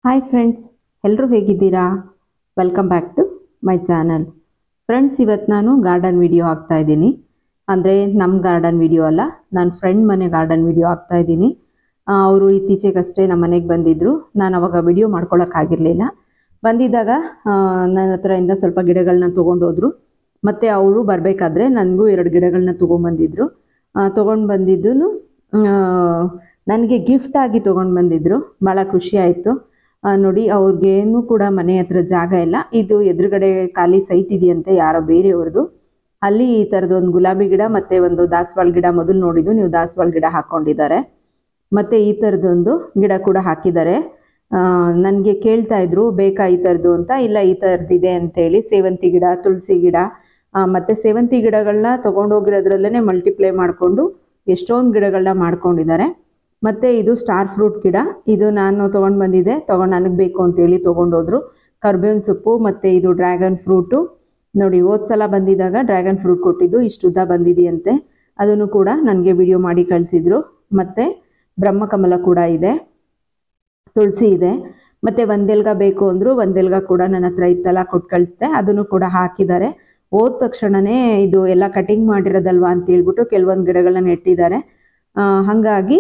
Hi friends, ಎಲ್ಲರೂ ಹೇಗಿದ್ದೀರಾ? Welcome back to my channel. Friends, ಇವತ್ತು ನಾನು ಗಾರ್ಡನ್ ವಿಡಿಯೋ ಹಾಕ್ತಾ ಇದ್ದೀನಿ. ಅಂದರೆ ನಮ್ಮ ಗಾರ್ಡನ್ ವಿಡಿಯೋ ಅಲ್ಲ, ನನ್ನ ಫ್ರೆಂಡ್ ಮನೆ ಗಾರ್ಡನ್ ವಿಡಿಯೋ ಹಾಕ್ತಾ ಇದ್ದೀನಿ. ಅವರು ಇತ್ತೀಚೆಗಷ್ಟೇ ನಮ್ಮ ಮನೆಗೆ ಬಂದಿದ್ದರು. ನಾನು ಅವಾಗ ವಿಡಿಯೋ ಮಾಡ್ಕೊಳ್ಳೋಕ್ಕಾಗಿರಲಿಲ್ಲ. ಬಂದಿದ್ದಾಗ ನನ್ನ ಹತ್ರದಿಂದ ಸ್ವಲ್ಪ ಗಿಡಗಳನ್ನ ತೊಗೊಂಡೋದ್ರು. ಮತ್ತು ಅವರು ಬರಬೇಕಾದ್ರೆ ನನಗೂ 2 ಗಿಡಗಳನ್ನ ತೊಗೊಂಡ್ಬಂದಿದ್ರು. ತೊಗೊಂಡು ಬಂದಿದ್ದು ನನಗೆ ಗಿಫ್ಟಾಗಿ ತೊಗೊಂಡು ಬಂದಿದ್ದರು. ಭಾಳ ಖುಷಿ ಆಯಿತು. ನೋಡಿ, ಅವ್ರಿಗೇನು ಕೂಡ ಮನೆ ಹತ್ರ ಜಾಗ ಇಲ್ಲ. ಇದು ಎದುರುಗಡೆ ಖಾಲಿ ಸೈಟ್ ಇದೆಯಂತೆ, ಯಾರೋ ಬೇರೆಯವ್ರದ್ದು. ಅಲ್ಲಿ ಈ ಥರದೊಂದು ಗುಲಾಬಿ ಗಿಡ ಮತ್ತು ಒಂದು ದಾಸವಾಳ ಗಿಡ ಮೊದಲು ನೋಡಿದ್ದು, ನೀವು ದಾಸವಾಳ ಗಿಡ ಹಾಕ್ಕೊಂಡಿದ್ದಾರೆ. ಮತ್ತು ಈ ಥರದೊಂದು ಗಿಡ ಕೂಡ ಹಾಕಿದ್ದಾರೆ. ನನಗೆ ಕೇಳ್ತಾ ಇದ್ರು, ಬೇಕಾ ಈ ಥರದ್ದು ಅಂತ. ಇಲ್ಲ, ಈ ಥರದ್ದಿದೆ ಅಂತೇಳಿ. ಸೇವಂತಿ ಗಿಡ, ತುಳಸಿ ಗಿಡ ಮತ್ತು ಸೇವಂತಿ ಗಿಡಗಳನ್ನ ತೊಗೊಂಡೋಗಿರೋದ್ರಲ್ಲೇ ಮಲ್ಟಿಪ್ಲೈ ಮಾಡಿಕೊಂಡು ಎಷ್ಟೊಂದು ಗಿಡಗಳನ್ನ ಮಾಡ್ಕೊಂಡಿದ್ದಾರೆ. ಮತ್ತು ಇದು ಸ್ಟಾರ್ ಫ್ರೂಟ್ ಗಿಡ. ಇದು ನಾನು ತೊಗೊಂಡು ಬಂದಿದ್ದೆ, ನನಗೆ ಬೇಕು ಅಂತೇಳಿ ತೊಗೊಂಡೋದ್ರು. ಕರ್ಬೇವಿನ ಸೊಪ್ಪು ಮತ್ತು ಇದು ಡ್ರ್ಯಾಗನ್ ಫ್ರೂಟು. ನೋಡಿ, ಹೋದ ಸಲ ಬಂದಿದ್ದಾಗ ಡ್ರ್ಯಾಗನ್ ಫ್ರೂಟ್ ಕೊಟ್ಟಿದ್ದು ಇಷ್ಟುದ್ದ ಬಂದಿದೆಯಂತೆ. ಅದನ್ನು ಕೂಡ ನನಗೆ ವಿಡಿಯೋ ಮಾಡಿ ಕಳಿಸಿದ್ರು. ಮತ್ತು ಬ್ರಹ್ಮಕಮಲ ಕೂಡ ಇದೆ, ತುಳಸಿ ಇದೆ. ಮತ್ತು ಒಂದೆಲ್ಗ ಬೇಕು ಅಂದರು. ಒಂದೆಲ್ಗ ಕೂಡ ನನ್ನ ಹತ್ರ ಇತ್ತಲ್ಲ, ಕೊಟ್ಟು ಕಳಿಸ್ದೆ. ಅದನ್ನು ಕೂಡ ಹಾಕಿದ್ದಾರೆ. ಹೋದ ತಕ್ಷಣವೇ ಇದು ಎಲ್ಲ ಕಟಿಂಗ್ ಮಾಡಿರೋದಲ್ವಾ ಅಂತ ಹೇಳ್ಬಿಟ್ಟು ಕೆಲವೊಂದು ಗಿಡಗಳನ್ನ ನೆಟ್ಟಿದ್ದಾರೆ. ಹಾಗಾಗಿ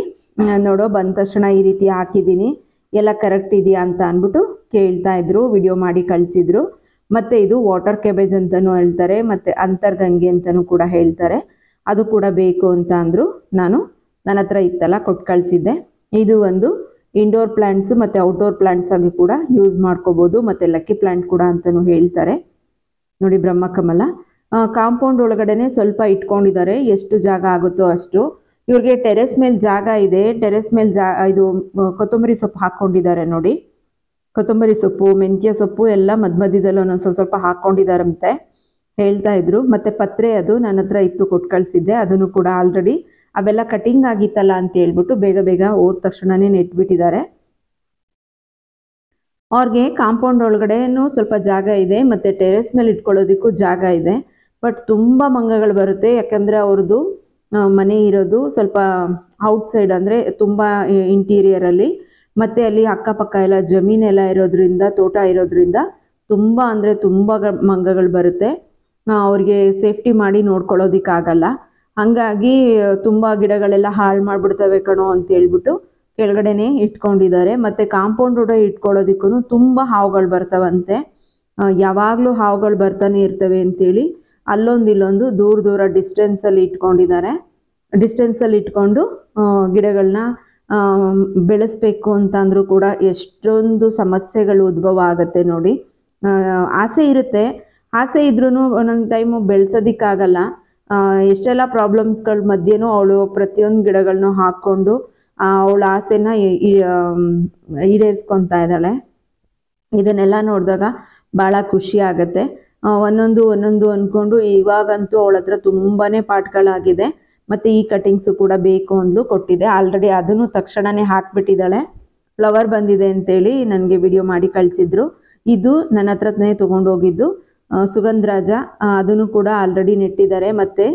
ನೋಡೋ ಬಂದ ತಕ್ಷಣ ಈ ರೀತಿ ಹಾಕಿದ್ದೀನಿ, ಎಲ್ಲ ಕರೆಕ್ಟ್ ಇದೆಯಾ ಅಂತ ಅಂದ್ಬಿಟ್ಟು ಕೇಳ್ತಾ ಇದ್ರು, ವಿಡಿಯೋ ಮಾಡಿ ಕಳಿಸಿದ್ರು. ಮತ್ತು ಇದು ವಾಟರ್ ಕ್ಯಾಬೇಜ್ ಅಂತಲೂ ಹೇಳ್ತಾರೆ, ಮತ್ತು ಅಂತರ್ಗಂಗೆ ಅಂತಲೂ ಕೂಡ ಹೇಳ್ತಾರೆ. ಅದು ಕೂಡ ಬೇಕು ಅಂತ ಅಂದರು. ನನ್ನ ಹತ್ರ ಇತ್ತಲ್ಲ, ಕೊಟ್ಟು ಕಳಿಸಿದ್ದೆ. ಇದು ಒಂದು ಇಂಡೋರ್ ಪ್ಲ್ಯಾಂಟ್ಸು ಮತ್ತು ಔಟ್ಡೋರ್ ಪ್ಲ್ಯಾಂಟ್ಸ್ ಆಗಿ ಕೂಡ ಯೂಸ್ ಮಾಡ್ಕೋಬೋದು. ಮತ್ತು ಲಕ್ಕಿ ಪ್ಲ್ಯಾಂಟ್ ಕೂಡ ಅಂತಲೂ ಹೇಳ್ತಾರೆ. ನೋಡಿ, ಬ್ರಹ್ಮಕಮಲ ಕಾಂಪೌಂಡ್ ಒಳಗಡೆ ಸ್ವಲ್ಪ ಇಟ್ಕೊಂಡಿದ್ದಾರೆ, ಎಷ್ಟು ಜಾಗ ಆಗುತ್ತೋ ಅಷ್ಟು. ಇವ್ರಿಗೆ ಟೆರೆಸ್ ಮೇಲೆ ಜಾಗ ಇದೆ. ಟೆರೆಸ್ ಮೇಲೆ ಇದು ಕೊತ್ತಂಬರಿ ಸೊಪ್ಪು ಹಾಕ್ಕೊಂಡಿದ್ದಾರೆ. ನೋಡಿ, ಕೊತ್ತಂಬರಿ ಸೊಪ್ಪು, ಮೆಂತ್ಯ ಸೊಪ್ಪು ಎಲ್ಲ ಮಧ್ಯದಲ್ಲಿ ಒಂದೊಂದು ಸ್ವಲ್ಪ ಹಾಕ್ಕೊಂಡಿದ್ದಾರಂತೆ ಹೇಳ್ತಾ ಇದ್ರು. ಮತ್ತು ಪತ್ರೆ ಅದು ನನ್ನ ಹತ್ರ ಇತ್ತು, ಕೊಟ್ಟು ಕಳಿಸಿದ್ದೆ. ಅದನ್ನು ಕೂಡ ಆಲ್ರೆಡಿ ಅವೆಲ್ಲ ಕಟಿಂಗ್ ಆಗಿತ್ತಲ್ಲ ಅಂತ ಹೇಳ್ಬಿಟ್ಟು ಬೇಗ ಹೋದ ತಕ್ಷಣವೇ ನೆಟ್ಬಿಟ್ಟಿದ್ದಾರೆ. ಅವ್ರಿಗೆ ಕಾಂಪೌಂಡ್ ಒಳಗಡೆನೂ ಸ್ವಲ್ಪ ಜಾಗ ಇದೆ, ಮತ್ತು ಟೆರೆಸ್ ಮೇಲೆ ಇಟ್ಕೊಳ್ಳೋದಕ್ಕೂ ಜಾಗ ಇದೆ. ಬಟ್ ತುಂಬ ಮಂಗಗಳು ಬರುತ್ತೆ, ಯಾಕಂದರೆ ಅವ್ರದ್ದು ಮನೆ ಇರೋದು ಸ್ವಲ್ಪ ಔಟ್ಸೈಡ್, ಅಂದರೆ ತುಂಬ ಇಂಟೀರಿಯರಲ್ಲಿ. ಮತ್ತು ಅಲ್ಲಿ ಅಕ್ಕಪಕ್ಕ ಎಲ್ಲ ಜಮೀನೆಲ್ಲ ಇರೋದ್ರಿಂದ, ತೋಟ ಇರೋದ್ರಿಂದ ತುಂಬ ಅಂದರೆ ತುಂಬ ಮಂಗಗಳು ಬರುತ್ತೆ. ಅವ್ರಿಗೆ ಸೇಫ್ಟಿ ಮಾಡಿ ನೋಡ್ಕೊಳ್ಳೋದಕ್ಕಾಗಲ್ಲ. ಹಾಗಾಗಿ ತುಂಬ ಗಿಡಗಳೆಲ್ಲ ಹಾಳು ಮಾಡಿಬಿಡ್ತವೆ ಕಣೋ ಅಂತ ಹೇಳ್ಬಿಟ್ಟು ಕೆಳಗಡೆನೇ ಇಟ್ಕೊಂಡಿದ್ದಾರೆ. ಮತ್ತು ಕಾಂಪೌಂಡ್ ಒಳಗಡೆ ಇಟ್ಕೊಳ್ಳೋದಕ್ಕೂ ತುಂಬ ಹಾವುಗಳು ಬರ್ತಾವಂತೆ. ಯಾವಾಗಲೂ ಹಾವುಗಳು ಬರ್ತಾನೆ ಇರ್ತವೆ ಅಂತೇಳಿ ಅಲ್ಲೊಂದು ದೂರ ಡಿಸ್ಟೆನ್ಸಲ್ಲಿ ಇಟ್ಕೊಂಡಿದ್ದಾರೆ. ಡಿಸ್ಟೆನ್ಸಲ್ಲಿ ಇಟ್ಕೊಂಡು ಗಿಡಗಳನ್ನ ಬೆಳೆಸಬೇಕು ಅಂತಂದರೂ ಕೂಡ ಎಷ್ಟೊಂದು ಸಮಸ್ಯೆಗಳು ಉದ್ಭವ ಆಗುತ್ತೆ. ನೋಡಿ, ಆಸೆ ಇರುತ್ತೆ, ಆಸೆ ಇದ್ರೂ ಒಂದೊಂದು ಟೈಮು ಬೆಳೆಸೋದಕ್ಕಾಗಲ್ಲ. ಎಷ್ಟೆಲ್ಲ ಪ್ರಾಬ್ಲಮ್ಸ್ಗಳ ಮಧ್ಯೆನೂ ಅವಳು ಪ್ರತಿಯೊಂದು ಗಿಡಗಳನ್ನೂ ಹಾಕ್ಕೊಂಡು ಅವಳ ಆಸೆನ ಈಡೇರಿಸ್ಕೊತಾ ಇದ್ದಾಳೆ. ಇದನ್ನೆಲ್ಲ ನೋಡಿದಾಗ ಭಾಳ ಖುಷಿ ಆಗುತ್ತೆ. ಒಂದೊಂದು ಅಂದ್ಕೊಂಡು ಇವಾಗಂತೂ ಅವಳ ಹತ್ರ ತುಂಬಾ ಪಾಠಗಳಾಗಿದೆ. ಮತ್ತು ಈ ಕಟಿಂಗ್ಸು ಕೂಡ ಬೇಕು ಅಂದ್ಲು, ಕೊಟ್ಟಿದೆ. ಆಲ್ರೆಡಿ ಅದನ್ನು ತಕ್ಷಣವೇ ಹಾಕಿಬಿಟ್ಟಿದ್ದಾಳೆ. ಫ್ಲವರ್ ಬಂದಿದೆ ಅಂತೇಳಿ ನನಗೆ ವಿಡಿಯೋ ಮಾಡಿ ಕಳಿಸಿದ್ರು. ಇದು ನನ್ನ ಹತ್ರನೇ ತೊಗೊಂಡೋಗಿದ್ದು ಸುಗಂಧರಾಜ. ಅದನ್ನು ಕೂಡ ಆಲ್ರೆಡಿ ನೆಟ್ಟಿದ್ದಾರೆ. ಮತ್ತು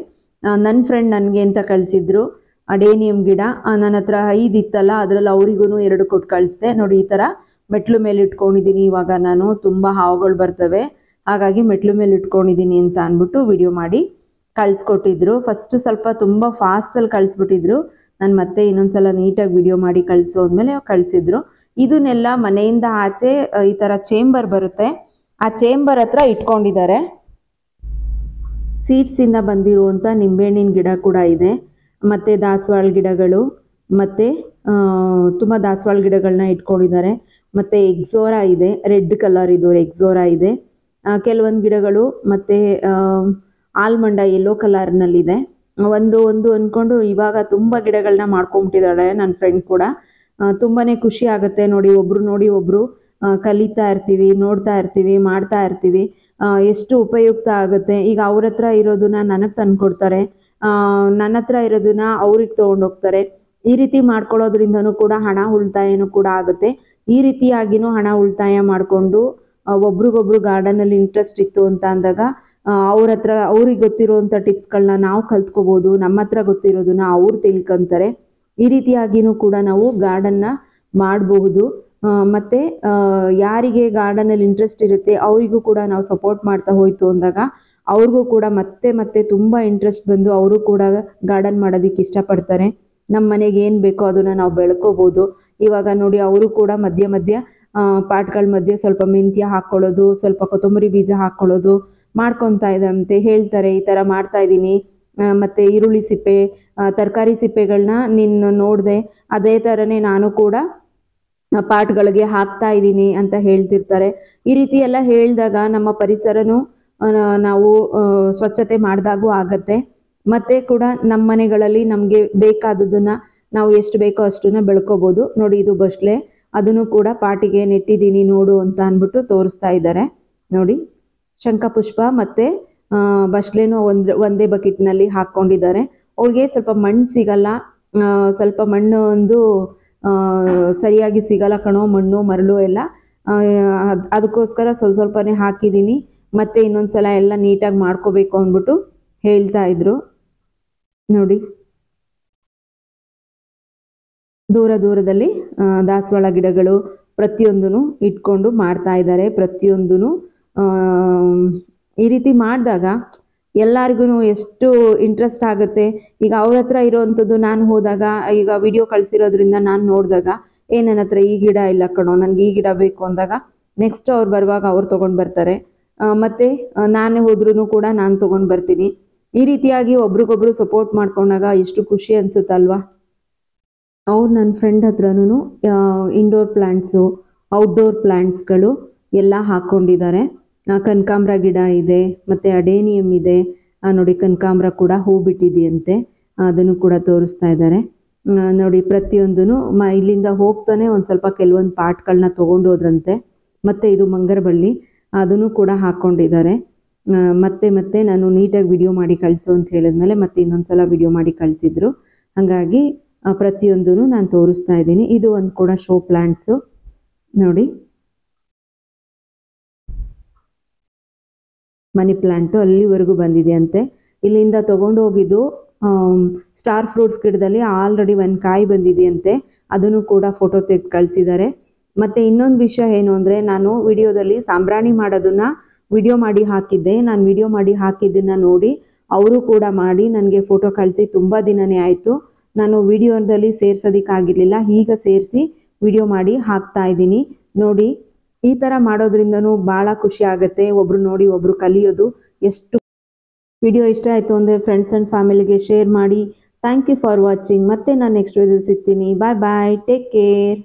ನನ್ನ ಫ್ರೆಂಡ್ ನನಗೆ ಅಂತ ಕಳಿಸಿದ್ರು ಅಡೇನಿಯಂ ಗಿಡ. ನನ್ನ ಹತ್ರ 5 ಇತ್ತಲ್ಲ, ಅದರಲ್ಲಿ ಅವರಿಗೂ 2 ಕೊಟ್ಟು ಕಳಿಸ್ದೆ. ನೋಡಿ, ಈ ಥರ ಮೆಟ್ಲು ಮೇಲೆ ಇಟ್ಕೊಂಡಿದ್ದೀನಿ. ಇವಾಗ ನಾನು ತುಂಬ ಹಾವುಗಳು ಬರ್ತವೆ, ಹಾಗಾಗಿ ಮೆಟ್ಲು ಮೇಲೆ ಇಟ್ಕೊಂಡಿದ್ದೀನಿ ಅಂತ ಅಂದ್ಬಿಟ್ಟು ವಿಡಿಯೋ ಮಾಡಿ ಕಳಿಸ್ಕೊಟ್ಟಿದ್ರು. ಫಸ್ಟು ಸ್ವಲ್ಪ ತುಂಬ ಫಾಸ್ಟಲ್ಲಿ ಕಳಿಸ್ಬಿಟ್ಟಿದ್ರು. ನಾನು ಮತ್ತೆ ಇನ್ನೊಂದ್ಸಲ ನೀಟಾಗಿ ವಿಡಿಯೋ ಮಾಡಿ ಕಳಿಸೋದ್ಮೇಲೆ ಕಳಿಸಿದ್ರು. ಇದನ್ನೆಲ್ಲ ಮನೆಯಿಂದ ಆಚೆ ಈ ಥರ ಚೇಂಬರ್ ಬರುತ್ತೆ, ಆ ಚೇಂಬರ್ ಹತ್ರ ಇಟ್ಕೊಂಡಿದ್ದಾರೆ. ಸೀಡ್ಸಿಂದ ಬಂದಿರುವಂಥ ನಿಂಬೆಹಣ್ಣಿನ ಗಿಡ ಕೂಡ ಇದೆ. ಮತ್ತು ದಾಸವಾಳ ಗಿಡಗಳು, ಮತ್ತು ತುಂಬ ದಾಸವಾಳ ಗಿಡಗಳನ್ನ ಇಟ್ಕೊಂಡಿದ್ದಾರೆ. ಮತ್ತು ಎಕ್ಸೋರಾ ಇದೆ, ರೆಡ್ ಕಲರ್ ಇದು ಎಕ್ಸೋರಾ ಇದೆ. ಕೆಲವೊಂದು ಗಿಡಗಳು ಮತ್ತು ಆಲ್ಮಂಡ ಯೆಲ್ಲೋ ಕಲರ್ನಲ್ಲಿದೆ. ಒಂದು ಅಂದ್ಕೊಂಡು ಇವಾಗ ತುಂಬ ಗಿಡಗಳನ್ನ ಮಾಡ್ಕೊಂಬಿಟ್ಟಿದ್ದಾಳೆ ನನ್ನ ಫ್ರೆಂಡ್ ಕೂಡ. ತುಂಬಾ ಖುಷಿ ಆಗುತ್ತೆ. ನೋಡಿ, ಒಬ್ಬರು ಕಲಿತಾ ಇರ್ತೀವಿ, ನೋಡ್ತಾ ಇರ್ತೀವಿ, ಮಾಡ್ತಾ ಇರ್ತೀವಿ. ಎಷ್ಟು ಉಪಯುಕ್ತ ಆಗುತ್ತೆ. ಈಗ ಅವ್ರ ಹತ್ರ ಇರೋದನ್ನ ನನಗೆ ತಂದುಕೊಡ್ತಾರೆ, ನನ್ನ ಹತ್ರ ಇರೋದನ್ನ ಅವ್ರಿಗೆ ತೊಗೊಂಡೋಗ್ತಾರೆ. ಈ ರೀತಿ ಮಾಡ್ಕೊಳ್ಳೋದ್ರಿಂದನೂ ಕೂಡ ಹಣ ಉಳಿತಾಯನೂ ಕೂಡ ಆಗುತ್ತೆ. ಈ ರೀತಿಯಾಗಿಯೂ ಹಣ ಉಳಿತಾಯ ಮಾಡಿಕೊಂಡು ಒಬ್ರಿಗೊಬ್ರು ಗಾರ್ಡನಲ್ಲಿ ಇಂಟ್ರೆಸ್ಟ್ ಇತ್ತು ಅಂತ ಅಂದಾಗ ಅವ್ರ ಹತ್ರ ಅವ್ರಿಗೆ ಗೊತ್ತಿರೋವಂಥ ಟಿಪ್ಸ್ಗಳನ್ನ ನಾವು ಕಲ್ತ್ಕೋಬೋದು. ನಮ್ಮ ಹತ್ರ ಗೊತ್ತಿರೋದನ್ನ ಅವ್ರು ತಿಳ್ಕೊತಾರೆ. ಈ ರೀತಿಯಾಗಿಯೂ ಕೂಡ ನಾವು ಗಾರ್ಡನ್ನ ಮಾಡಬಹುದು. ಮತ್ತು ಯಾರಿಗೆ ಗಾರ್ಡನಲ್ಲಿ ಇಂಟ್ರೆಸ್ಟ್ ಇರುತ್ತೆ ಅವರಿಗೂ ಕೂಡ ನಾವು ಸಪೋರ್ಟ್ ಮಾಡ್ತಾ ಹೋಯ್ತು ಅಂದಾಗ ಅವ್ರಿಗೂ ಕೂಡ ಮತ್ತೆ ಮತ್ತೆ ತುಂಬ ಇಂಟ್ರೆಸ್ಟ್ ಬಂದು ಅವರು ಕೂಡ ಗಾರ್ಡನ್ ಮಾಡೋದಕ್ಕೆ ಇಷ್ಟಪಡ್ತಾರೆ. ನಮ್ಮ ಮನೆಗೆ ಏನು ಬೇಕೋ ಅದನ್ನು ನಾವು ಬೆಳ್ಕೋಬೋದು. ಇವಾಗ ನೋಡಿ ಅವರು ಕೂಡ ಮಧ್ಯ ಮಧ್ಯ ಪಾಟ್ಗಳ ಮಧ್ಯೆ ಸ್ವಲ್ಪ ಮೆಂತ್ಯ ಹಾಕ್ಕೊಳ್ಳೋದು, ಸ್ವಲ್ಪ ಕೊತ್ತಂಬರಿ ಬೀಜ ಹಾಕ್ಕೊಳ್ಳೋದು ಮಾಡ್ಕೊತಾ ಇದ್ದಂತೆ ಹೇಳ್ತಾರೆ. ಈ ಥರ ಮಾಡ್ತಾ ಇದ್ದೀನಿ. ಮತ್ತು ಈರುಳ್ಳಿ ಸಿಪ್ಪೆ, ತರಕಾರಿ ಸಿಪ್ಪೆಗಳನ್ನ ನೀನು ನೋಡಿದೆ, ಅದೇ ಥರನೇ ನಾನು ಕೂಡ ಪಾಟ್ಗಳಿಗೆ ಹಾಕ್ತಾ ಇದ್ದೀನಿ ಅಂತ ಹೇಳ್ತಿರ್ತಾರೆ. ಈ ರೀತಿ ಎಲ್ಲ ಹೇಳಿದಾಗ ನಮ್ಮ ಪರಿಸರನೂ ನಾವು ಸ್ವಚ್ಛತೆ ಮಾಡಿದಾಗೂ ಆಗತ್ತೆ. ಮತ್ತು ಕೂಡ ನಮ್ಮ ಮನೆಗಳಲ್ಲಿ ನಮಗೆ ಬೇಕಾದದನ್ನು ನಾವು ಎಷ್ಟು ಬೇಕೋ ಅಷ್ಟನ್ನು ಬೆಳ್ಕೋಬೋದು. ನೋಡಿ ಇದು ಬಸ್ಲೆ, ಅದನ್ನು ಕೂಡ ಪಾಟಿಗೆ ನೆಟ್ಟಿದ್ದೀನಿ ನೋಡು ಅಂತ ಅಂದ್ಬಿಟ್ಟು ತೋರಿಸ್ತಾ ಇದ್ದಾರೆ. ನೋಡಿ ಶಂಖಪುಷ್ಪ ಮತ್ತು ಬಸ್ಲೆನೂ ಒಂದೇ ಬಕೆಟ್ನಲ್ಲಿ ಹಾಕ್ಕೊಂಡಿದ್ದಾರೆ. ಅವ್ಳಿಗೆ ಸ್ವಲ್ಪ ಮಣ್ಣು ಸಿಗಲ್ಲ, ಸ್ವಲ್ಪ ಮಣ್ಣು ಒಂದು ಸರಿಯಾಗಿ ಸಿಗಲ್ಲ ಕಣೋ, ಮಣ್ಣು ಮರಳು ಎಲ್ಲ. ಅದಕ್ಕೋಸ್ಕರ ಸ್ವಲ್ಪನೇ ಹಾಕಿದ್ದೀನಿ. ಮತ್ತು ಇನ್ನೊಂದು ಸಲ ಎಲ್ಲ ನೀಟಾಗಿ ಮಾಡ್ಕೋಬೇಕು ಅಂದ್ಬಿಟ್ಟು ಹೇಳ್ತಾ ಇದ್ರು. ನೋಡಿ ದೂರ ದೂರದಲ್ಲಿ ದಾಸವಾಳ ಗಿಡಗಳು ಪ್ರತಿಯೊಂದೂ ಇಟ್ಕೊಂಡು ಮಾಡ್ತಾ ಇದ್ದಾರೆ. ಪ್ರತಿಯೊಂದೂ ಈ ರೀತಿ ಮಾಡಿದಾಗ ಎಲ್ಲರಿಗೂ ಎಷ್ಟು ಇಂಟ್ರೆಸ್ಟ್ ಆಗುತ್ತೆ. ಈಗ ಅವ್ರ ಹತ್ರ ಇರೋವಂಥದ್ದು ನಾನು ಹೋದಾಗ, ಈಗ ವಿಡಿಯೋ ಕಳಿಸಿರೋದ್ರಿಂದ ನಾನು ನೋಡಿದಾಗ ನನ್ನ ಹತ್ರ ಈ ಗಿಡ ಇಲ್ಲ ಕಣೋ, ನನಗೆ ಈ ಗಿಡ ಬೇಕು ಅಂದಾಗ ನೆಕ್ಸ್ಟ್ ಅವ್ರು ಬರುವಾಗ ಅವ್ರು ತೊಗೊಂಡು ಬರ್ತಾರೆ. ಮತ್ತು ನಾನೇ ಹೋದ್ರೂ ಕೂಡ ನಾನು ತೊಗೊಂಡು ಬರ್ತೀನಿ. ಈ ರೀತಿಯಾಗಿ ಒಬ್ರಿಗೊಬ್ರು ಸಪೋರ್ಟ್ ಮಾಡ್ಕೊಂಡಾಗ ಎಷ್ಟು ಖುಷಿ ಅನಿಸುತ್ತಲ್ವಾ. ಅವ್ರು ನನ್ನ ಫ್ರೆಂಡ್ ಹತ್ರನೂ ಇಂಡೋರ್ ಪ್ಲ್ಯಾಂಟ್ಸು, ಔಟ್ಡೋರ್ ಪ್ಲ್ಯಾಂಟ್ಸ್ಗಳು ಎಲ್ಲ ಹಾಕ್ಕೊಂಡಿದ್ದಾರೆ. ಕನಕಾಂಬ್ರ ಗಿಡ ಇದೆ, ಮತ್ತು ಅಡೇನಿಯಮ್ ಇದೆ. ನೋಡಿ ಕನಕಾಂಬ್ರ ಕೂಡ ಹೂ ಬಿಟ್ಟಿದೆಯಂತೆ, ಅದನ್ನು ಕೂಡ ತೋರಿಸ್ತಾ ಇದ್ದಾರೆ. ನೋಡಿ ಪ್ರತಿಯೊಂದೂ ಇಲ್ಲಿಂದ ಹೋಗ್ತಾನೆ ಒಂದು ಸ್ವಲ್ಪ ಕೆಲವೊಂದು ಪಾಟ್ಗಳನ್ನ ತೊಗೊಂಡು ಹೋದ್ರಂತೆ. ಮತ್ತು ಇದು ಮಂಗರಬಳ್ಳಿ, ಅದನ್ನು ಕೂಡ ಹಾಕ್ಕೊಂಡಿದ್ದಾರೆ. ಮತ್ತೆ ನಾನು ನೀಟಾಗಿ ವಿಡಿಯೋ ಮಾಡಿ ಕಳಿಸು ಅಂತ ಹೇಳಿದ್ಮೇಲೆ ಮತ್ತೆ ಇನ್ನೊಂದು ಸಲ ವಿಡಿಯೋ ಮಾಡಿ ಕಳಿಸಿದ್ರು. ಹಾಗಾಗಿ ಪ್ರತಿಯೊಂದೂ ನಾನು ತೋರಿಸ್ತಾ ಇದ್ದೀನಿ. ಇದು ಒಂದು ಕೂಡ ಶೋ ಪ್ಲ್ಯಾಂಟ್ಸು. ನೋಡಿ ಮನಿ ಪ್ಲ್ಯಾಂಟು ಅಲ್ಲಿವರೆಗೂ ಬಂದಿದೆ ಅಂತೆ. ಇಲ್ಲಿಂದ ತೊಗೊಂಡು ಹೋಗಿದ್ದು ಸ್ಟಾರ್ ಫ್ರೂಟ್ಸ್ ಗಿಡದಲ್ಲಿ ಆಲ್ರೆಡಿ ಒಂದು ಕಾಯಿ ಬಂದಿದೆಯಂತೆ, ಅದನ್ನು ಕೂಡ ಫೋಟೋ ತೆಗೆದು ಕಳಿಸಿದ್ದಾರೆ. ಮತ್ತು ಇನ್ನೊಂದು ವಿಷಯ ಏನು ಅಂದರೆ, ನಾನು ವಿಡಿಯೋದಲ್ಲಿ ಸಾಂಬ್ರಾಣಿ ಮಾಡೋದನ್ನು ವಿಡಿಯೋ ಮಾಡಿ ಹಾಕಿದ್ದೆ. ನಾನು ವಿಡಿಯೋ ಮಾಡಿ ಹಾಕಿದ್ದನ್ನು ನೋಡಿ ಅವರು ಕೂಡ ಮಾಡಿ ನನಗೆ ಫೋಟೋ ಕಳಿಸಿ ತುಂಬ ದಿನವೇ ಆಯಿತು. ನಾನು ವಿಡಿಯೋದಲ್ಲಿ ಸೇರ್ಸೋದಕ್ಕಾಗಿರಲಿಲ್ಲ, ಈಗ ಸೇರಿಸಿ ವಿಡಿಯೋ ಮಾಡಿ ಹಾಕ್ತಾ ಇದ್ದೀನಿ. ನೋಡಿ ಈ ಥರ ಮಾಡೋದ್ರಿಂದನೂ ಭಾಳ ಖುಷಿ ಆಗುತ್ತೆ. ಒಬ್ಬರು ನೋಡಿ ಒಬ್ಬರು ಕಲಿಯೋದು. ಎಷ್ಟು ವಿಡಿಯೋ ಇಷ್ಟ ಆಯಿತು ಅಂದರೆ ಫ್ರೆಂಡ್ಸ್ ಆ್ಯಂಡ್ ಫ್ಯಾಮಿಲಿಗೆ ಶೇರ್ ಮಾಡಿ. Thank you for watching. ಮತ್ತೆ ನಾನು ನೆಕ್ಸ್ಟ್ ವಿಡಿಯೋ ಸಿಗ್ತೀನಿ. Bye bye, take care.